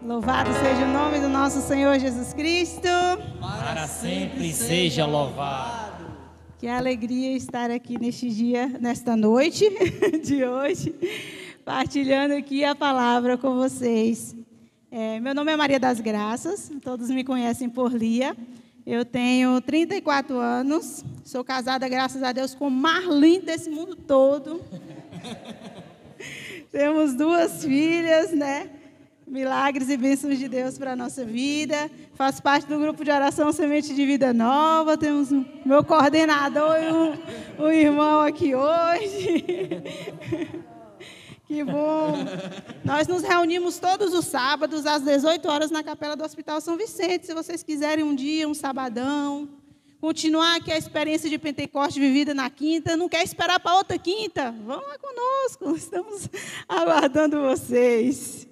Louvado seja o nome do nosso Senhor Jesus Cristo. Para sempre seja louvado. Que alegria estar aqui neste dia, nesta noite de hoje, partilhando aqui a palavra com vocês. Meu nome é Maria das Graças, todos me conhecem por Lia. Eu tenho 34 anos, sou casada, graças a Deus, com o mais lindo desse mundo todo. Temos 2 filhas, né? Milagres e bênçãos de Deus para a nossa vida. Faço parte do grupo de oração Semente de Vida Nova. Temos meu coordenador e um irmão aqui hoje. Que bom. Nós nos reunimos todos os sábados, às 18 horas, na capela do Hospital São Vicente. Se vocês quiserem um dia, um sabadão, continuar aqui a experiência de Pentecoste vivida na quinta, não quer esperar para outra quinta? Vão lá conosco, estamos aguardando vocês.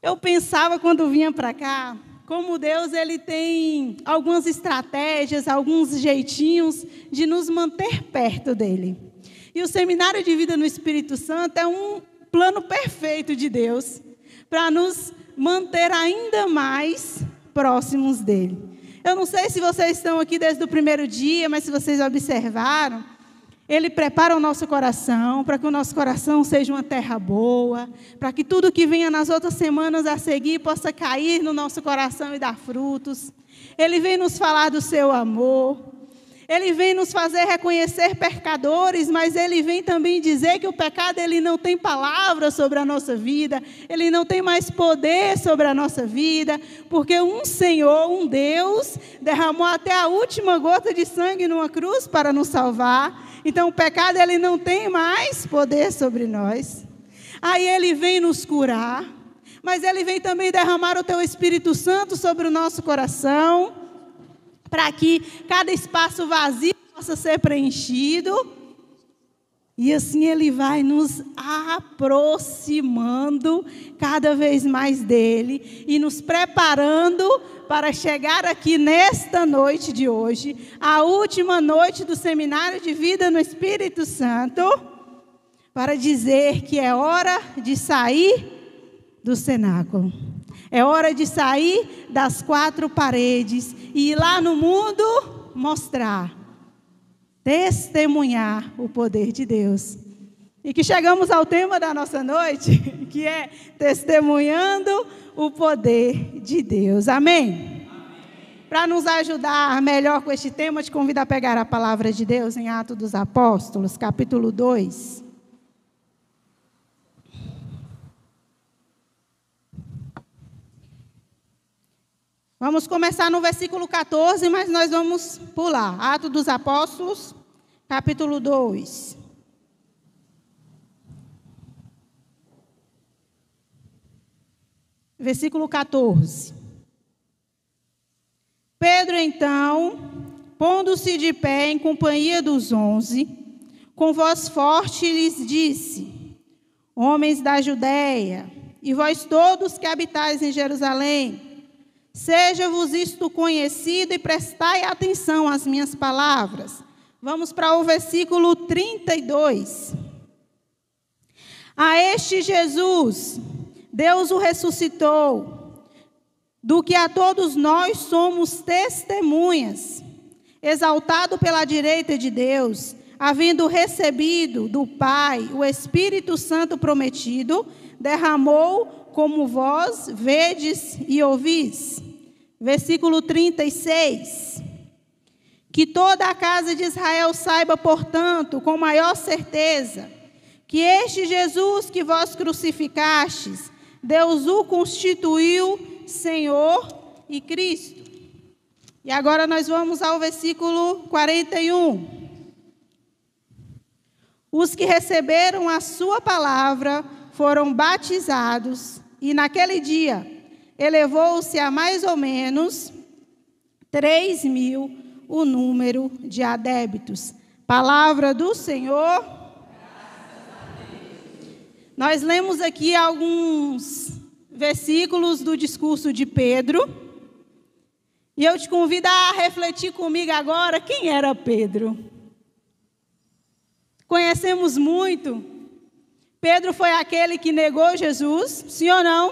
Eu pensava, quando vinha para cá, como Deus ele tem algumas estratégias, alguns jeitinhos de nos manter perto dele. E o Seminário de Vida no Espírito Santo é um plano perfeito de Deus para nos manter ainda mais próximos dele. Eu não sei se vocês estão aqui desde o primeiro dia, mas se vocês observaram, ele prepara o nosso coração para que o nosso coração seja uma terra boa, para que tudo que venha nas outras semanas a seguir possa cair no nosso coração e dar frutos. Ele vem nos falar do seu amor. Ele vem nos fazer reconhecer pecadores, mas ele vem também dizer que o pecado ele não tem palavra sobre a nossa vida, ele não tem mais poder sobre a nossa vida, porque um Senhor, um Deus, derramou até a última gota de sangue numa cruz para nos salvar. Então o pecado ele não tem mais poder sobre nós. Aí ele vem nos curar, mas ele vem também derramar o teu Espírito Santo sobre o nosso coração, para que cada espaço vazio possa ser preenchido. E assim ele vai nos aproximando cada vez mais dele e nos preparando para chegar aqui nesta noite de hoje, a última noite do Seminário de Vida no Espírito Santo, para dizer que é hora de sair do cenáculo. É hora de sair das 4 paredes e ir lá no mundo mostrar, testemunhar o poder de Deus. E que chegamos ao tema da nossa noite, que é testemunhando o poder de Deus. Amém? Para nos ajudar melhor com este tema, eu te convido a pegar a palavra de Deus em Atos dos Apóstolos, capítulo 2. Vamos começar no versículo 14, mas nós vamos pular. Atos dos Apóstolos, capítulo 2. Versículo 14. Pedro, então, pondo-se de pé em companhia dos 11, com voz forte lhes disse: Homens da Judéia, e vós todos que habitais em Jerusalém, seja-vos isto conhecido e prestai atenção às minhas palavras. Vamos para o versículo 32. A este Jesus, Deus o ressuscitou, do que a todos nós somos testemunhas, exaltado pela direita de Deus, havendo recebido do Pai o Espírito Santo prometido, derramou como vós vedes e ouvis. Versículo 36. Que toda a casa de Israel saiba, portanto, com maior certeza, que este Jesus que vós crucificastes, Deus o constituiu Senhor e Cristo. E agora nós vamos ao versículo 41. Os que receberam a sua palavra foram batizados, e naquele dia elevou-se a mais ou menos 3.000 o número de adébitos. Palavra do Senhor. Nós lemos aqui alguns versículos do discurso de Pedro. E eu te convido a refletir comigo agora quem era Pedro. Conhecemos muito. Pedro foi aquele que negou Jesus, sim ou não?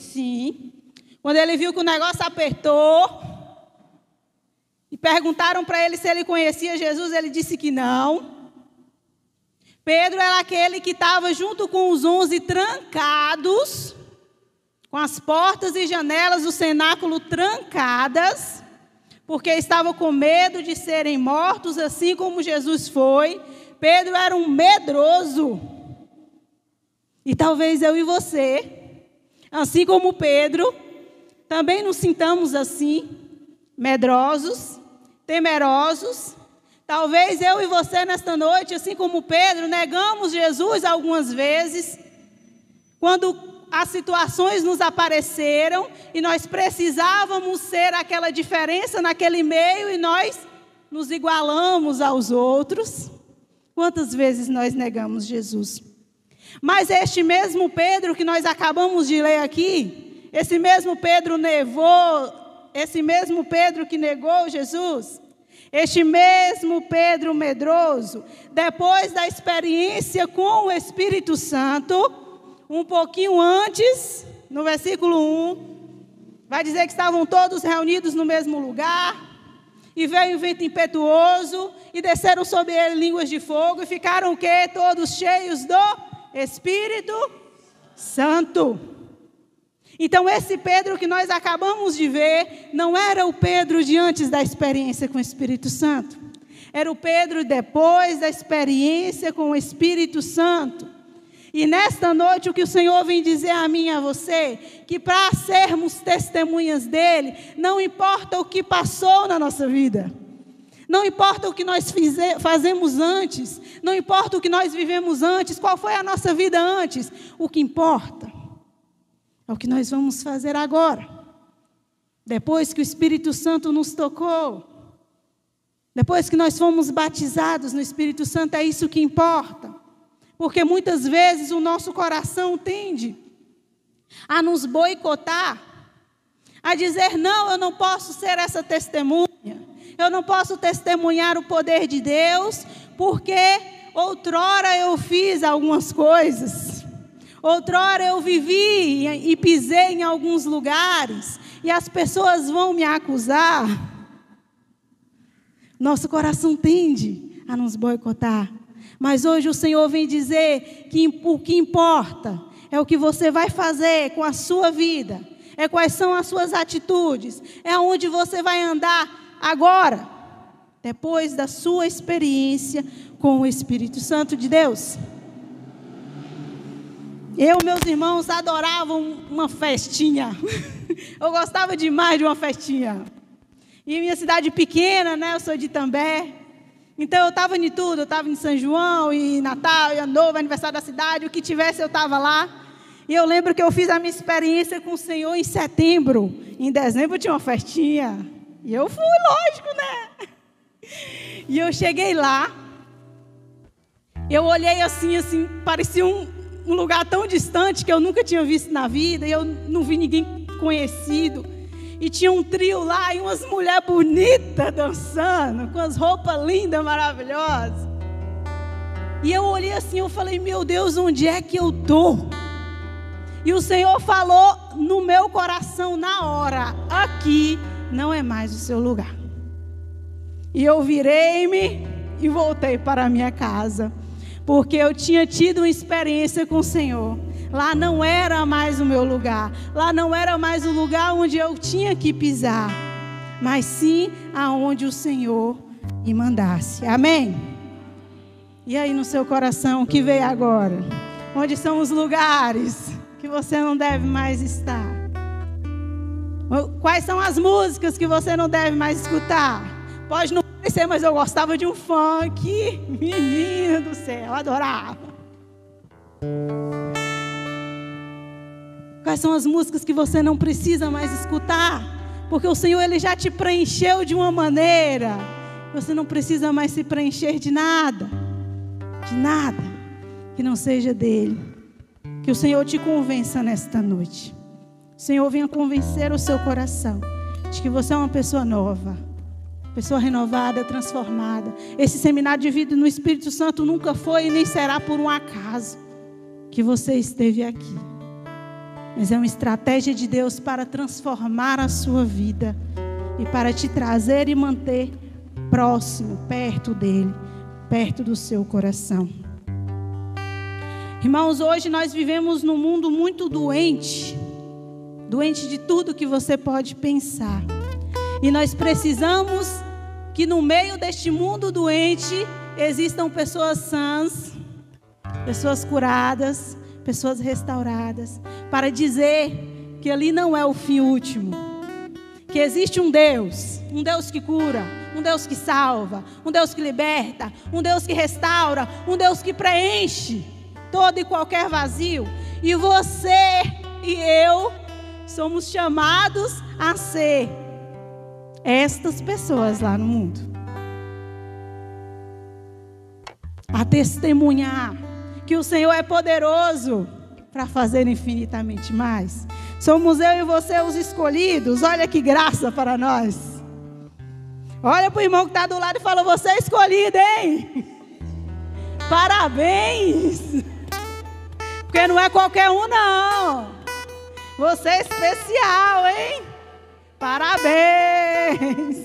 Sim. Quando ele viu que o negócio apertou e perguntaram para ele se ele conhecia Jesus, ele disse que não. Pedro era aquele que estava junto com os 11 trancados, com as portas e janelas do cenáculo trancadas, porque estavam com medo de serem mortos, assim como Jesus foi. Pedro era um medroso. E talvez eu e você, assim como Pedro, também nos sintamos assim, medrosos, temerosos. Talvez eu e você nesta noite, assim como Pedro, negamos Jesus algumas vezes, quando as situações nos apareceram e nós precisávamos ser aquela diferença naquele meio e nós nos igualamos aos outros. Quantas vezes nós negamos Jesus? Mas este mesmo Pedro que nós acabamos de ler aqui, esse mesmo Pedro que negou Jesus, este mesmo Pedro medroso, depois da experiência com o Espírito Santo, um pouquinho antes, no versículo 1, vai dizer que estavam todos reunidos no mesmo lugar, e veio um vento impetuoso, e desceram sobre ele línguas de fogo, e ficaram o quê? Todos cheios do Espírito Santo. Então esse Pedro que nós acabamos de ver, não era o Pedro de antes da experiência com o Espírito Santo. Era o Pedro depois da experiência com o Espírito Santo. E nesta noite o que o Senhor vem dizer a mim e a você, que para sermos testemunhas dele, não importa o que passou na nossa vida. Não importa o que nós fazemos antes, não importa o que nós vivemos antes, qual foi a nossa vida antes. O que importa é o que nós vamos fazer agora. Depois que o Espírito Santo nos tocou, depois que nós fomos batizados no Espírito Santo, é isso que importa. Porque muitas vezes o nosso coração tende a nos boicotar, a dizer, não, eu não posso ser essa testemunha. Eu não posso testemunhar o poder de Deus, porque outrora eu fiz algumas coisas. Outrora eu vivi e pisei em alguns lugares, e as pessoas vão me acusar. Nosso coração tende a nos boicotar. Mas hoje o Senhor vem dizer que o que importa é o que você vai fazer com a sua vida, é quais são as suas atitudes, é onde você vai andar agora, depois da sua experiência com o Espírito Santo de Deus. Meus irmãos, adoravam uma festinha. Eu gostava demais de uma festinha. E minha cidade pequena, né? Eu sou de Itambé. Então eu estava em tudo. Eu estava em São João, e Natal, e Ano Novo, aniversário da cidade. O que tivesse eu estava lá. E eu lembro que eu fiz a minha experiência com o Senhor em setembro. Em dezembro tinha uma festinha. E eu fui, lógico, né? E eu cheguei lá. Eu olhei assim, parecia um lugar tão distante que eu nunca tinha visto na vida. E eu não vi ninguém conhecido. E tinha um trio lá e umas mulheres bonitas dançando, com as roupas lindas, maravilhosas. E eu olhei assim, eu falei, meu Deus, onde é que eu estou? E o Senhor falou no meu coração na hora, aqui não é mais o seu lugar. E eu virei-me e voltei para a minha casa, porque eu tinha tido uma experiência com o Senhor. Lá não era mais o meu lugar, lá não era mais o lugar onde eu tinha que pisar, mas sim aonde o Senhor me mandasse. Amém? E aí no seu coração, o que veio agora? Onde são os lugares que você não deve mais estar? Quais são as músicas que você não deve mais escutar? Pode não parecer, mas eu gostava de um funk. Menino do céu, adorava. Quais são as músicas que você não precisa mais escutar? Porque o Senhor, Ele já te preencheu de uma maneira. Você não precisa mais se preencher de nada. De nada que não seja dEle. Que o Senhor te convença nesta noite. O Senhor venha convencer o seu coração de que você é uma pessoa nova, pessoa renovada, transformada. Esse seminário de vida no Espírito Santo nunca foi e nem será por um acaso que você esteve aqui. mas é uma estratégia de Deus para transformar a sua vida e para te trazer e manter próximo, perto dele, perto do seu coração. Irmãos, hoje nós vivemos num mundo muito doente de tudo que você pode pensar. E nós precisamos que no meio deste mundo doente existam pessoas sãs, pessoas curadas, pessoas restauradas, para dizer que ali não é o fim último, que existe um Deus que cura, um Deus que salva, um Deus que liberta, um Deus que restaura, um Deus que preenche todo e qualquer vazio. E você e eu somos chamados a ser estas pessoas lá no mundo, a testemunhar que o Senhor é poderoso para fazer infinitamente mais. Somos eu e você os escolhidos. Olha que graça para nós. Olha para o irmão que está do lado e fala: você é escolhido, hein? Parabéns. Porque não é qualquer um, não. Você é especial, hein? Parabéns.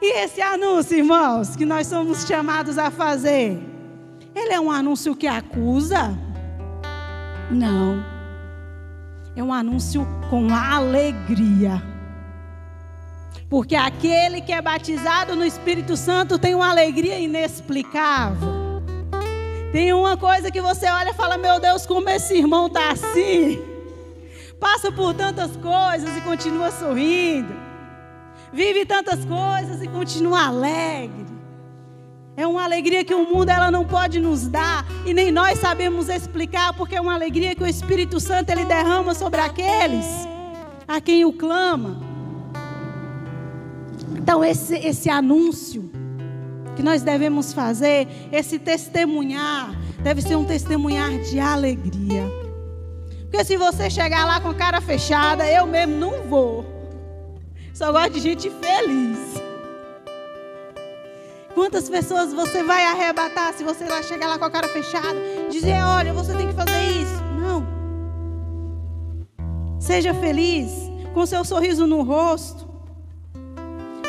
E esse anúncio, irmãos, que nós somos chamados a fazer, ele é um anúncio que acusa? Não. É um anúncio com alegria. Porque aquele que é batizado no Espírito Santo tem uma alegria inexplicável. Tem uma coisa que você olha e fala: meu Deus, como esse irmão está assim. Passa por tantas coisas e continua sorrindo. Vive tantas coisas e continua alegre. É uma alegria que o mundo ela não pode nos dar. E nem nós sabemos explicar. Porque é uma alegria que o Espírito Santo ele derrama sobre aqueles a quem o clama. Então esse anúncio que nós devemos fazer, esse testemunhar, deve ser um testemunhar de alegria. Porque se você chegar lá com a cara fechada, eu mesmo não vou. Só gosto de gente feliz. Quantas pessoas você vai arrebatar se você lá chegar lá com a cara fechada, dizer: olha, você tem que fazer isso? Não. Seja feliz, com seu sorriso no rosto.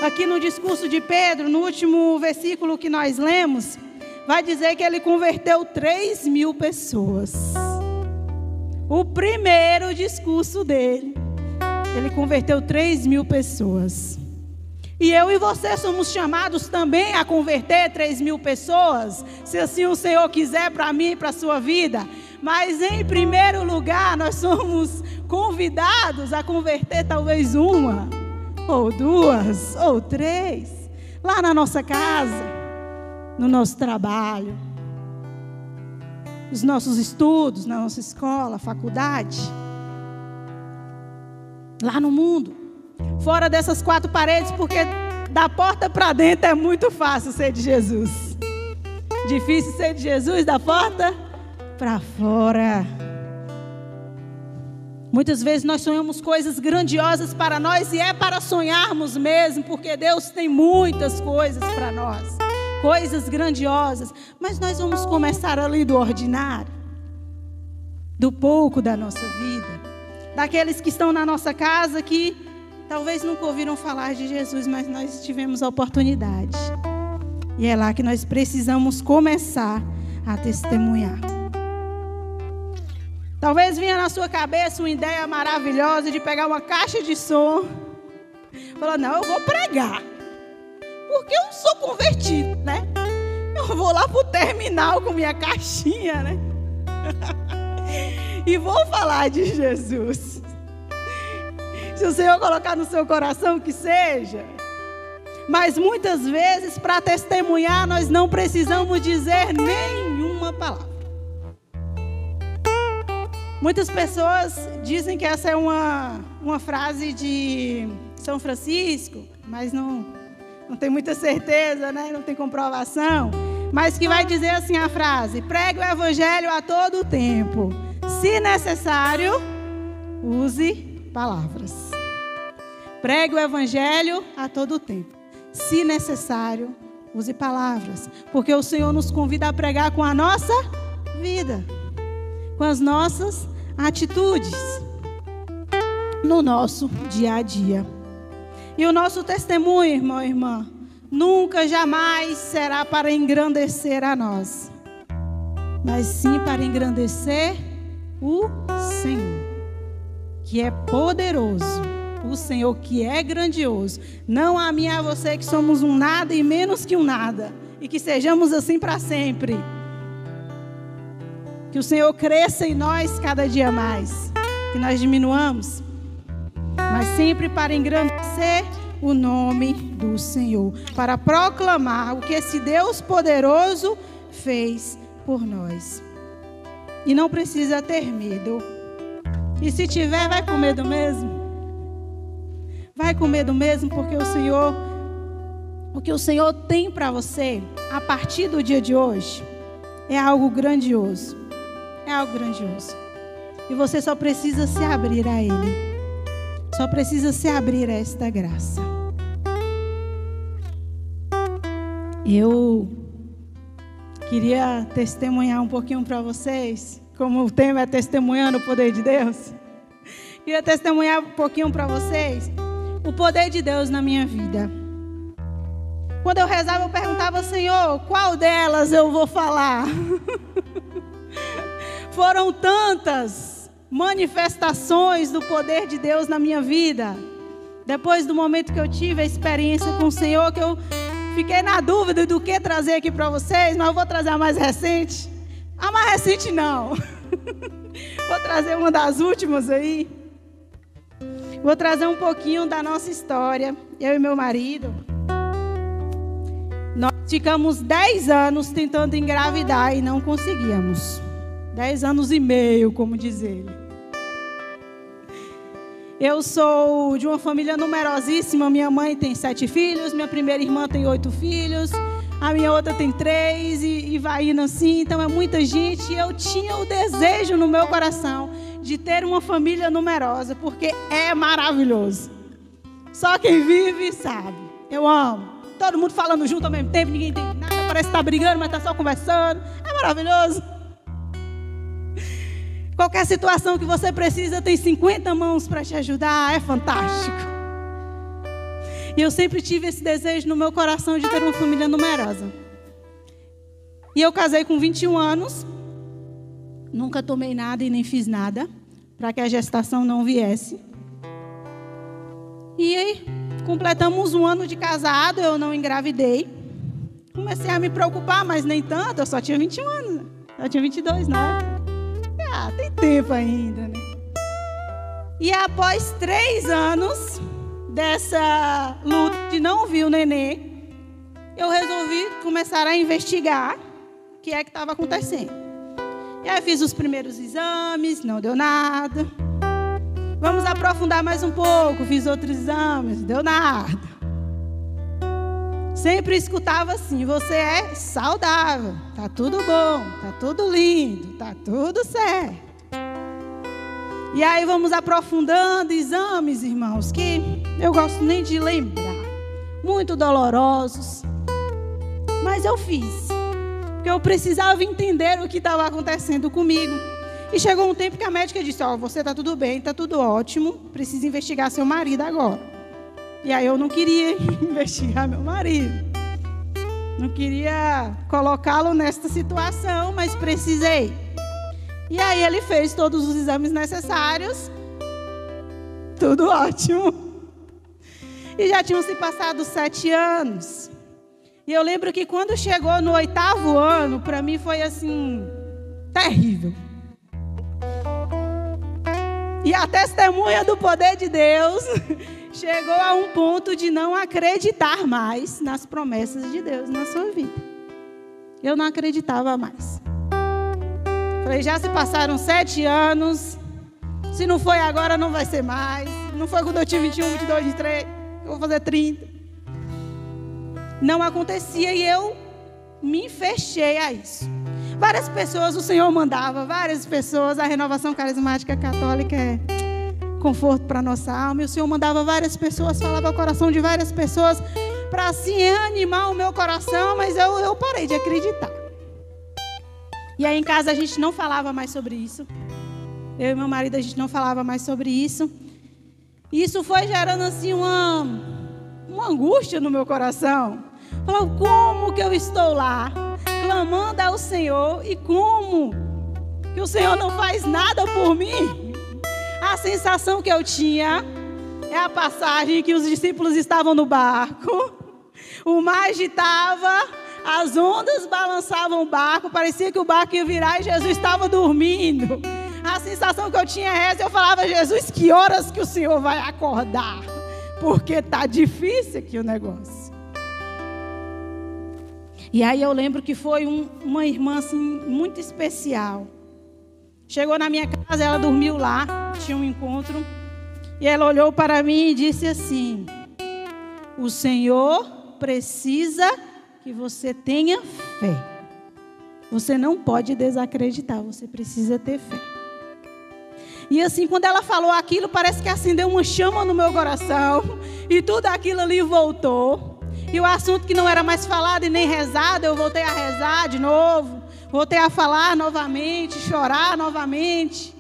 Aqui no discurso de Pedro, no último versículo que nós lemos, vai dizer que ele converteu 3.000 pessoas. O primeiro discurso dele, ele converteu 3.000 pessoas. E eu e você somos chamados também a converter 3.000 pessoas, se assim o Senhor quiser para mim e para a sua vida. Mas em primeiro lugar, nós somos convidados a converter talvez uma, ou duas, ou três, lá na nossa casa, no nosso trabalho, nos nossos estudos, na nossa escola, faculdade, lá no mundo, fora dessas quatro paredes, porque da porta para dentro é muito fácil ser de Jesus, difícil ser de Jesus da porta para fora. Muitas vezes nós sonhamos coisas grandiosas para nós, e é para sonharmos mesmo, porque Deus tem muitas coisas para nós, coisas grandiosas, mas nós vamos começar ali do ordinário, do pouco da nossa vida, daqueles que estão na nossa casa que talvez nunca ouviram falar de Jesus, mas nós tivemos a oportunidade, e é lá que nós precisamos começar a testemunhar. Talvez venha na sua cabeça uma ideia maravilhosa de pegar uma caixa de som e falar: não, eu vou pregar, porque eu sou convertido, né? Eu vou lá pro terminal com minha caixinha, né? E vou falar de Jesus. Se o Senhor colocar no seu coração, que seja. Mas muitas vezes, para testemunhar, nós não precisamos dizer nenhuma palavra. Muitas pessoas dizem que essa é uma frase de São Francisco, mas não tem muita certeza, né? Não tem comprovação. Mas que vai dizer assim a frase: pregue o evangelho a todo tempo. Se necessário, use palavras. Pregue o evangelho a todo tempo. Se necessário, use palavras. Porque o Senhor nos convida a pregar com a nossa vida. com as nossas atitudes no nosso dia a dia. E o nosso testemunho, irmão e irmã, nunca, jamais será para engrandecer a nós, mas sim para engrandecer o Senhor, que é poderoso, o Senhor que é grandioso. Não a mim e a você que somos um nada e menos que um nada, e que sejamos assim para sempre. Que o Senhor cresça em nós cada dia mais, que nós diminuamos, mas sempre para engrandecer o nome do Senhor, para proclamar o que esse Deus poderoso fez por nós. E não precisa ter medo. E se tiver, vai com medo mesmo. Vai com medo mesmo, porque o que o Senhor tem para você a partir do dia de hoje é algo grandioso. É algo grandioso. E você só precisa se abrir a Ele. Só precisa se abrir a esta graça. Eu queria testemunhar um pouquinho para vocês, como o tema é testemunhando o poder de Deus. Queria testemunhar um pouquinho para vocês o poder de Deus na minha vida. Quando eu rezava, eu perguntava: Senhor, qual delas eu vou falar? Foram tantas manifestações do poder de Deus na minha vida, depois do momento que eu tive a experiência com o Senhor, que eu fiquei na dúvida do que trazer aqui para vocês, mas eu vou trazer a mais recente. A mais recente não. Vou trazer uma das últimas aí. Vou trazer um pouquinho da nossa história, eu e meu marido. Nós ficamos 10 anos tentando engravidar e não conseguíamos. 10 anos e meio, como diz ele. Eu sou de uma família numerosíssima. Minha mãe tem 7 filhos, minha primeira irmã tem 8 filhos, a minha outra tem 3 e vai indo assim. Então é muita gente. E eu tinha o desejo no meu coração de ter uma família numerosa, porque é maravilhoso. Só quem vive sabe. Eu amo. Todo mundo falando junto ao mesmo tempo, ninguém entende nada, parece que está brigando, mas está só conversando. É maravilhoso. Qualquer situação que você precisa, tem 50 mãos para te ajudar, é fantástico. E eu sempre tive esse desejo no meu coração de ter uma família numerosa. E eu casei com 21 anos, nunca tomei nada e nem fiz nada, para que a gestação não viesse. E aí, completamos 1 ano de casado, eu não engravidei. Comecei a me preocupar, mas nem tanto, eu só tinha 21 anos, né? Eu tinha 22, né? Tem tempo ainda, né? E após 3 anos dessa luta de não vir o nenê, eu resolvi começar a investigar o que é que estava acontecendo. E aí fiz os primeiros exames, não deu nada. Vamos aprofundar mais um pouco, fiz outros exames, não deu nada. Sempre escutava assim: você é saudável, tá tudo bom, tá tudo lindo, tá tudo certo. E aí vamos aprofundando exames, irmãos, que eu gosto nem de lembrar, muito dolorosos, mas eu fiz, porque eu precisava entender o que estava acontecendo comigo. E chegou um tempo que a médica disse: ó, você tá tudo bem, tá tudo ótimo, precisa investigar seu marido agora. E aí eu não queria investigar meu marido, não queria colocá-lo nesta situação, mas precisei. E aí ele fez todos os exames necessários, tudo ótimo. E já tinham se passado 7 anos. E eu lembro que quando chegou no 8º ano, para mim foi assim, terrível. E a testemunha do poder de Deus chegou a um ponto de não acreditar mais nas promessas de Deus na sua vida. Eu não acreditava mais. Falei: já se passaram 7 anos. Se não foi agora, não vai ser mais. Não foi quando eu tinha 21, 22, 23. Eu vou fazer 30. Não acontecia e eu me fechei a isso. Várias pessoas o Senhor mandava, várias pessoas. A renovação carismática católica é conforto para a nossa alma. E o Senhor mandava várias pessoas, falava ao coração de várias pessoas para assim animar o meu coração, mas eu parei de acreditar. E aí em casa a gente não falava mais sobre isso. Eu e meu marido, a gente não falava mais sobre isso. E isso foi gerando assim uma angústia no meu coração. Falou, como que eu estou lá, clamando ao Senhor, e como que o Senhor não faz nada por mim? A sensação que eu tinha é a passagem que os discípulos estavam no barco, o mar agitava, as ondas balançavam o barco, parecia que o barco ia virar e Jesus estava dormindo. A sensação que eu tinha é essa, eu falava, Jesus, que horas que o Senhor vai acordar? Porque está difícil aqui o negócio. E aí eu lembro que foi uma irmã assim, muito especial. Chegou na minha casa, ela dormiu lá, tinha um encontro. E ela olhou para mim e disse assim, o Senhor precisa que você tenha fé. Você não pode desacreditar, você precisa ter fé. E assim, quando ela falou aquilo, parece que acendeu uma chama no meu coração. E tudo aquilo ali voltou. E o assunto que não era mais falado e nem rezado, eu voltei a rezar de novo. Voltei a falar novamente, chorar novamente.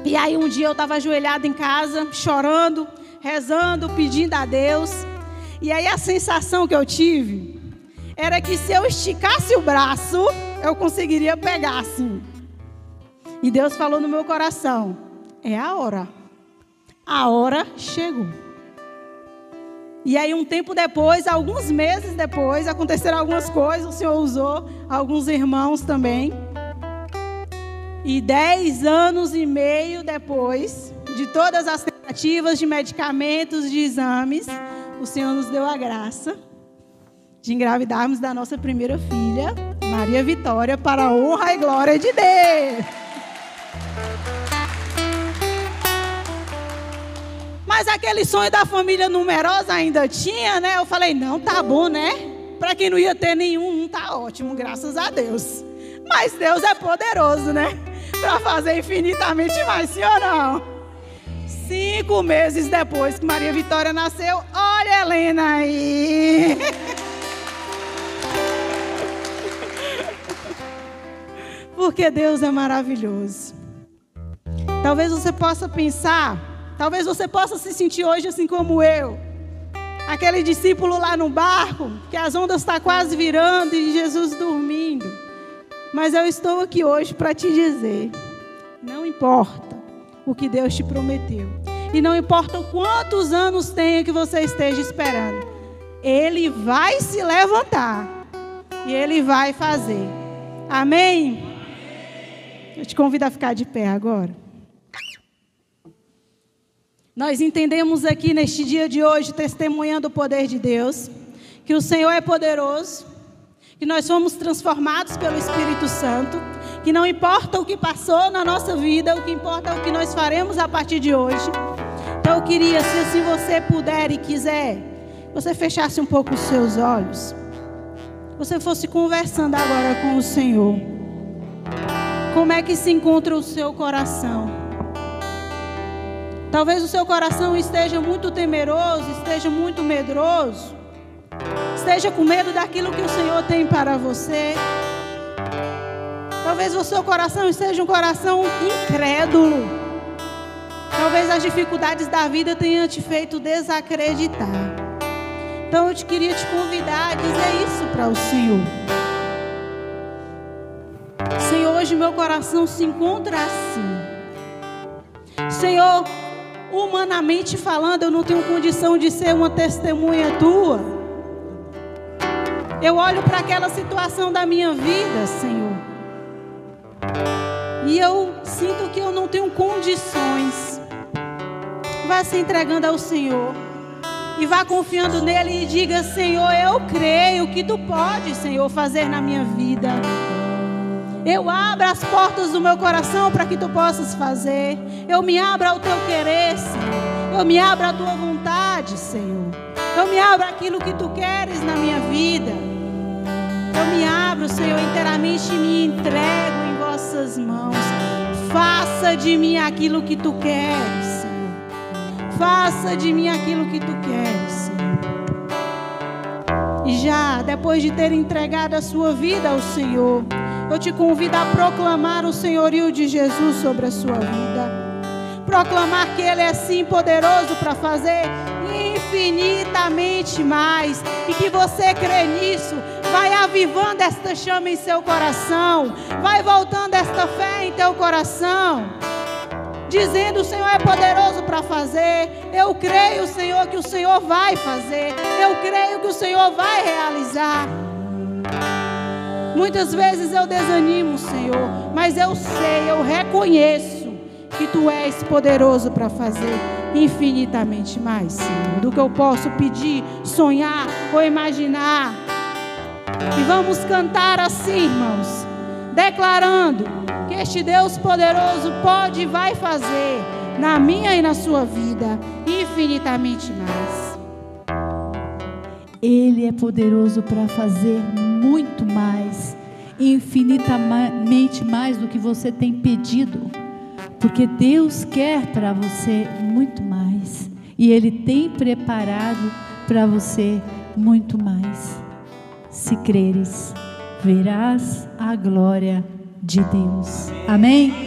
E aí um dia eu estava ajoelhada em casa, chorando, rezando, pedindo a Deus. E aí a sensação que eu tive era que se eu esticasse o braço, eu conseguiria pegar assim. E Deus falou no meu coração, é a hora. A hora chegou. E aí um tempo depois, alguns meses depois, aconteceram algumas coisas, o Senhor usou alguns irmãos também. E 10 anos e meio depois, de todas as tentativas de medicamentos, de exames, o Senhor nos deu a graça de engravidarmos da nossa primeira filha, Maria Vitória, para a honra e glória de Deus. Mas aquele sonho da família numerosa ainda tinha, né? Eu falei, não, tá bom, né? Para quem não ia ter nenhum, tá ótimo, graças a Deus. Mas Deus é poderoso, né? Para fazer infinitamente mais, sim ou não? 5 meses depois que Maria Vitória nasceu, olha a Helena aí. Porque Deus é maravilhoso. Talvez você possa pensar, talvez você possa se sentir hoje assim como eu. Aquele discípulo lá no barco, que as ondas estão quase virando e Jesus dormindo. Mas eu estou aqui hoje para te dizer, não importa o que Deus te prometeu. E não importa quantos anos tenha que você esteja esperando. Ele vai se levantar. E Ele vai fazer. Amém? Eu te convido a ficar de pé agora. Nós entendemos aqui neste dia de hoje, testemunhando o poder de Deus, que o Senhor é poderoso, que nós fomos transformados pelo Espírito Santo, que não importa o que passou na nossa vida, o que importa é o que nós faremos a partir de hoje. Então eu queria, se assim você puder e quiser, você fechasse um pouco os seus olhos, você fosse conversando agora com o Senhor. Como é que se encontra o seu coração? Talvez o seu coração esteja muito temeroso, esteja muito medroso, esteja com medo daquilo que o Senhor tem para você. Talvez o seu coração esteja um coração incrédulo. Talvez as dificuldades da vida tenham te feito desacreditar. Então eu queria te convidar a dizer isso para o Senhor. Senhor, hoje meu coração se encontra assim. Senhor, humanamente falando, eu não tenho condição de ser uma testemunha tua. Eu olho para aquela situação da minha vida, Senhor, e eu sinto que eu não tenho condições. Vá se entregando ao Senhor e vá confiando nele e diga, Senhor, eu creio que tu podes, Senhor, fazer na minha vida. Eu abro as portas do meu coração para que tu possas fazer. Eu me abro ao teu querer, Senhor. Eu me abro à tua vontade, Senhor. Eu me abro àquilo que tu queres na minha vida. Eu me abro, Senhor, inteiramente e me entrego em vossas mãos. Faça de mim aquilo que tu queres, Senhor. Faça de mim aquilo que tu queres, Senhor. E já, depois de ter entregado a sua vida ao Senhor, eu te convido a proclamar o senhorio de Jesus sobre a sua vida. Proclamar que Ele é sim poderoso para fazer infinitamente mais. E que você crê nisso, vai avivando esta chama em seu coração, vai voltando esta fé em teu coração, dizendo: o Senhor é poderoso para fazer. Eu creio, Senhor, que o Senhor vai fazer. Eu creio que o Senhor vai realizar. Muitas vezes eu desanimo, Senhor, mas eu sei, eu reconheço que Tu és poderoso para fazer infinitamente mais, Senhor, do que eu posso pedir, sonhar ou imaginar. E vamos cantar assim, irmãos, declarando que este Deus poderoso pode e vai fazer na minha e na sua vida infinitamente mais. Ele é poderoso para fazer muito mais, infinitamente mais do que você tem pedido. Porque Deus quer para você muito mais. E Ele tem preparado para você muito mais. Se creres, verás a glória de Deus. Amém?